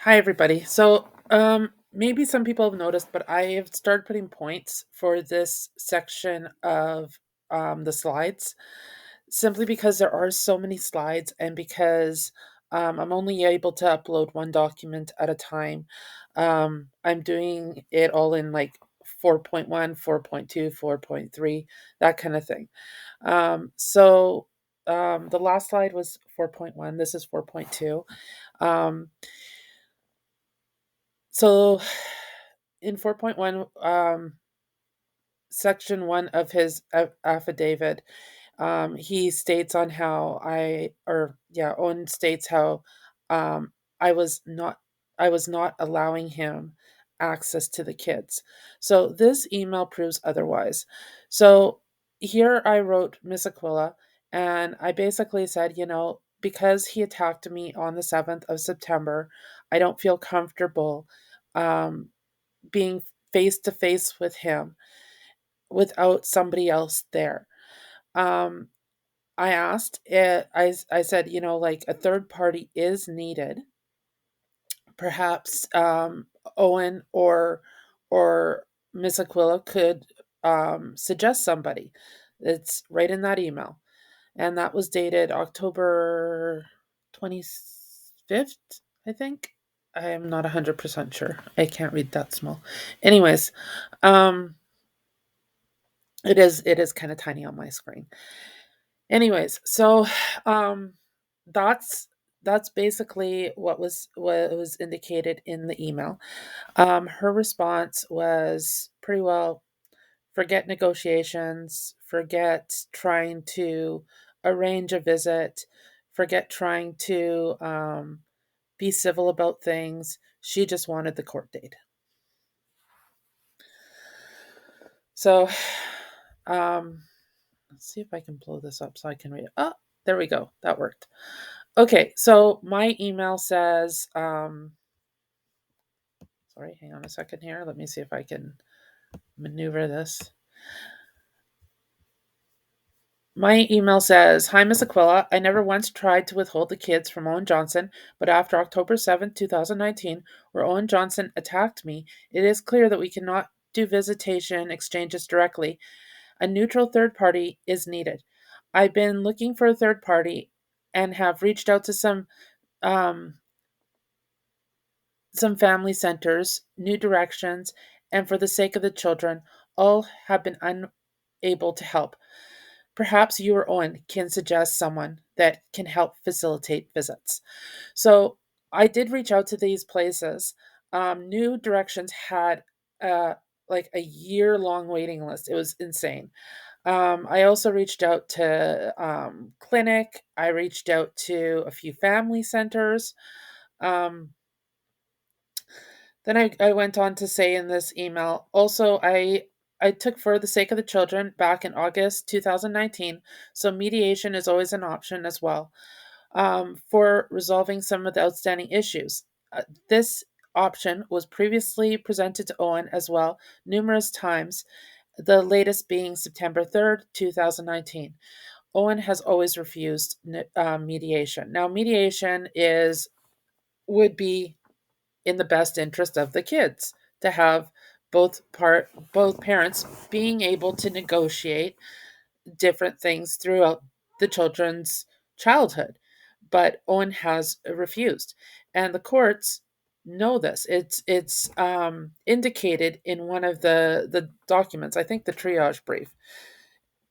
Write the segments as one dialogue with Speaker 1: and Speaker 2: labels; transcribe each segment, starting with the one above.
Speaker 1: Hi, everybody. Maybe some people have noticed, but I have started putting points for this section of the slides simply because there are so many slides and because I'm only able to upload one document at a time. I'm doing it all in like 4.1, 4.2, 4.3, that kind of thing. The last slide was 4.1. This is 4.2. Um, So in 4.1, section 1 of his affidavit, he states on how Owen states how um, I was not I was not allowing him access to the kids. So this email proves otherwise. So here I wrote Miss Aquila, and I basically said, because he attacked me on the 7th of September, I don't feel comfortable um, being face to face with him without somebody else there. Um, I asked, I said, like a third party is needed. Perhaps Owen or Miss Aquila could suggest somebody. It's right in that email, and that was dated October 25th, I think. I am not 100% sure. I can't read that small. Anyways, um, it is kind of tiny on my screen. Anyways, so um, that's that's basically what was indicated in the email. Her response was pretty well, forget negotiations, forget trying to arrange a visit, forget trying to be civil about things. She just wanted the court date. So, um, let's see if I can blow this up so I can read it. Oh, there we go. That worked. Okay, so my email says, sorry, hang on a second here. Let me see if I can maneuver this. My email says, Hi, Miss Aquila. I never once tried to withhold the kids from Owen Johnson, but after October 7th, 2019, where Owen Johnson attacked me, it is clear that we cannot do visitation exchanges directly. A neutral third party is needed. I've been looking for a third party and have reached out to um, some family centers, New Directions, and for the sake of the children, all have been unable to help. Perhaps you or Owen can suggest someone that can help facilitate visits. So I did reach out to these places. New Directions had uh, like a year-long waiting list. It was insane. I also reached out to clinic. I reached out to a few family centers. Um, then I went on to say in this email, also, I took For the Sake of the Children back in August 2019, so mediation is always an option as well for resolving some of the outstanding issues. This option was previously presented to Owen as well numerous times, the latest being September 3rd, 2019. Owen has always refused mediation. Now, mediation would be in the best interest of the kids to have both parents being able to negotiate different things throughout the children's childhood. But Owen has refused, and the courts know this. It's indicated in one of the documents. I think the triage brief.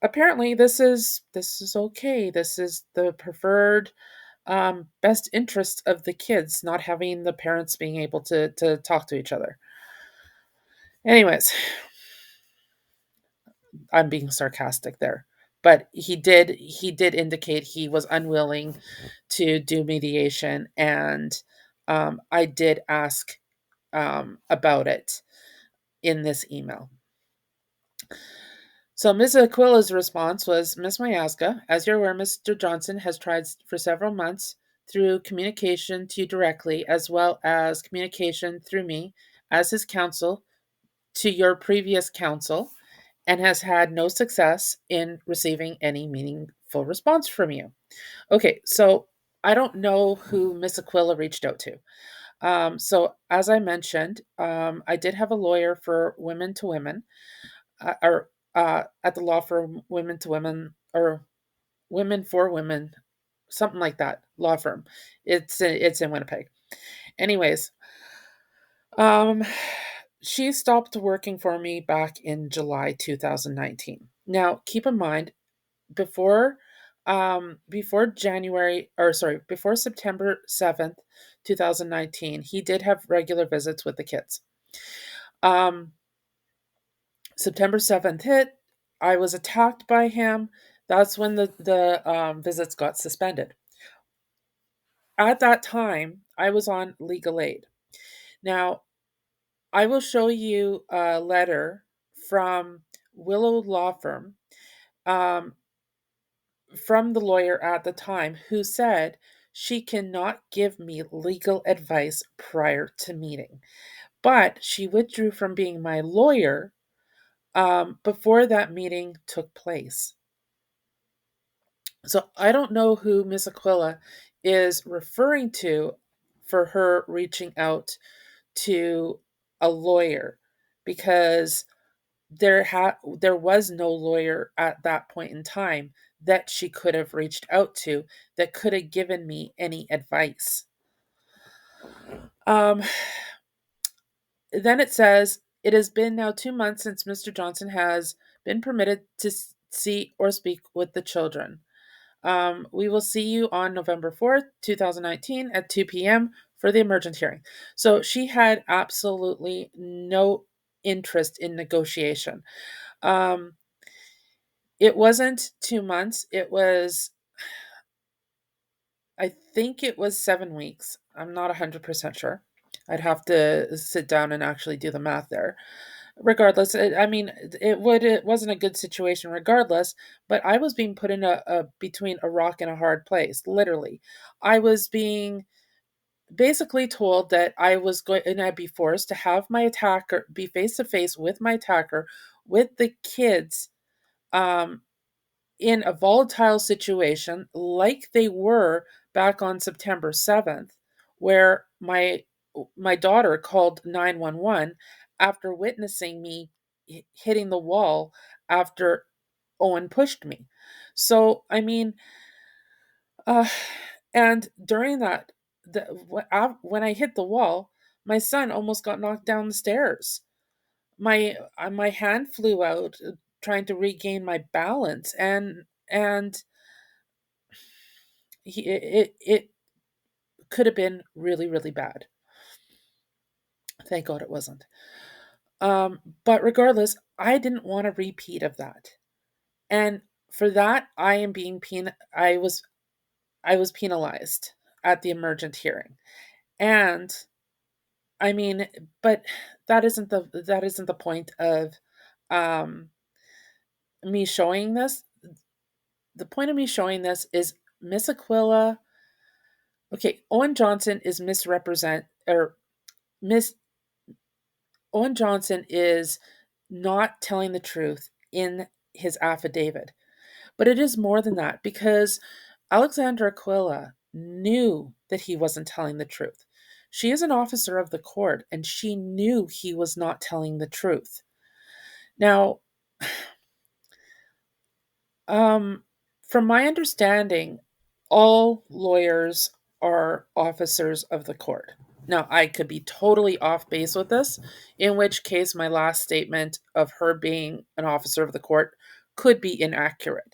Speaker 1: Apparently, this is okay. This is the preferred best interest of the kids, not having the parents being able to talk to each other. Anyways, I'm being sarcastic there. But he did indicate he was unwilling to do mediation, and I did ask about it in this email. So Ms. Aquila's response was, Ms. Mayaska, as you're aware, Mr. Johnson has tried for several months through communication to you directly, as well as communication through me as his counsel to your previous counsel, and has had no success in receiving any meaningful response from you. Okay, so I don't know who Miss Aquila reached out to. So, as I mentioned, I did have a lawyer for women to women, or at the law firm Women to Women, or Women for Women, something like that law firm. It's in Winnipeg. Anyways, um, she stopped working for me back in July 2019. Now, keep in mind, before before September 7th, 2019, he did have regular visits with the kids. Um, September 7th hit. I was attacked by him. That's when the visits got suspended. At that time, I was on legal aid. Now, I will show you a letter from Willow Law Firm, um, from the lawyer at the time, who said she cannot give me legal advice prior to meeting. But she withdrew from being my lawyer before that meeting took place. So I don't know who Miss Aquila is referring to for her reaching out to a lawyer, because there was no lawyer at that point in time that she could have reached out to that could have given me any advice. Um, then it says, it has been now 2 months since Mr. Johnson has been permitted to see or speak with the children. We will see you on November 4th, 2019 at 2 p.m. for the emergent hearing. So she had absolutely no interest in negotiation. Um, it wasn't 2 months. I think it was 7 weeks. I'm not 100% sure. I'd have to sit down and actually do the math there. Regardless, it wasn't a good situation regardless, but I was being put in a between a rock and a hard place, literally. I was being basically told that I was going and I'd be forced to have my attacker be face to face with my attacker, with the kids, um in a volatile situation like they were back on September 7th, where my daughter called 911 after witnessing me hitting the wall after Owen pushed me. So, uh, and during that, when I hit the wall, my son almost got knocked down the stairs. My hand flew out, trying to regain my balance, and it could have been really, really bad. Thank God it wasn't. But regardless, I didn't want a repeat of that, and for that, I was penalized at the emergent hearing, and I mean, but that isn't the point of um, me showing this. The point of me showing this is Miss Aquila. Okay, Owen Johnson is misrepresent or Miss Owen Johnson is not telling the truth in his affidavit. But it is more than that, because Alexandra Aquila knew that he wasn't telling the truth. She is an officer of the court, and she knew he was not telling the truth. Now, um, from my understanding, all lawyers are officers of the court. Now, I could be totally off base with this, in which case my last statement of her being an officer of the court could be inaccurate.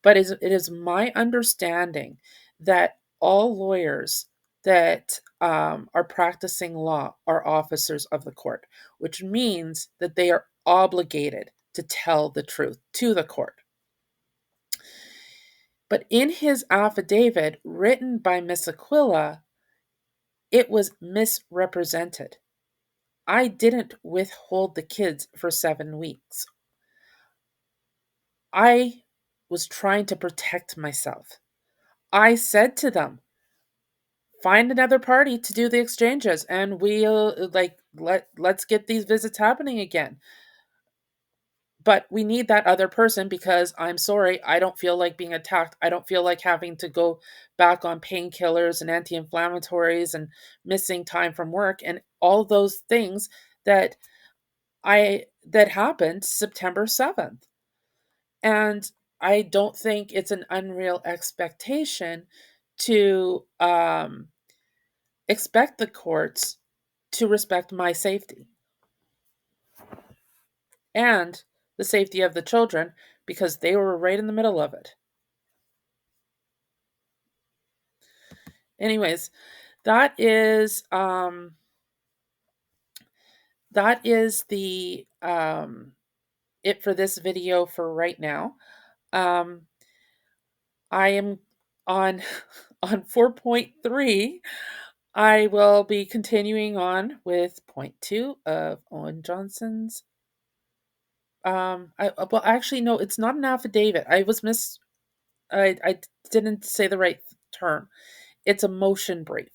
Speaker 1: But it is my understanding that all lawyers that are practicing law are officers of the court, which means that they are obligated to tell the truth to the court. But in his affidavit written by Miss Aquila, it was misrepresented. I didn't withhold the kids for 7 weeks. I was trying to protect myself. I said to them, find another party to do the exchanges, and we'll let's get these visits happening again. But we need that other person because I'm sorry, I don't feel like being attacked. I don't feel like having to go back on painkillers and anti-inflammatories and missing time from work and all those things that that happened September 7th. And I don't think it's an unreal expectation to expect the courts to respect my safety and the safety of the children because they were right in the middle of it. Anyways, that is the it for this video for right now. Um, I am on on 4.3. I will be continuing on with point 2 of Owen Johnson's. Well, actually, no, it's not an affidavit. I didn't say the right term. It's a motion brief.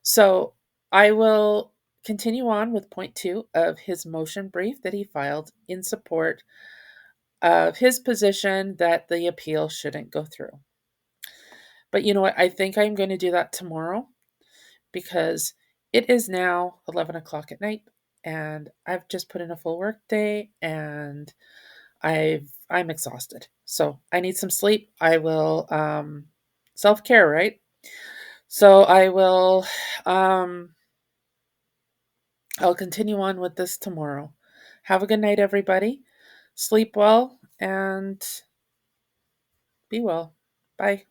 Speaker 1: So I will continue on with point 2 of his motion brief that he filed in support of his position that the appeal shouldn't go through. But you know what? I think I'm going to do that tomorrow because it is now 11 o'clock at night and I've just put in a full work day and I'm exhausted. So I need some sleep. I will self-care, right? So um I'll continue on with this tomorrow. Have a good night, everybody. Sleep well and be well. Bye.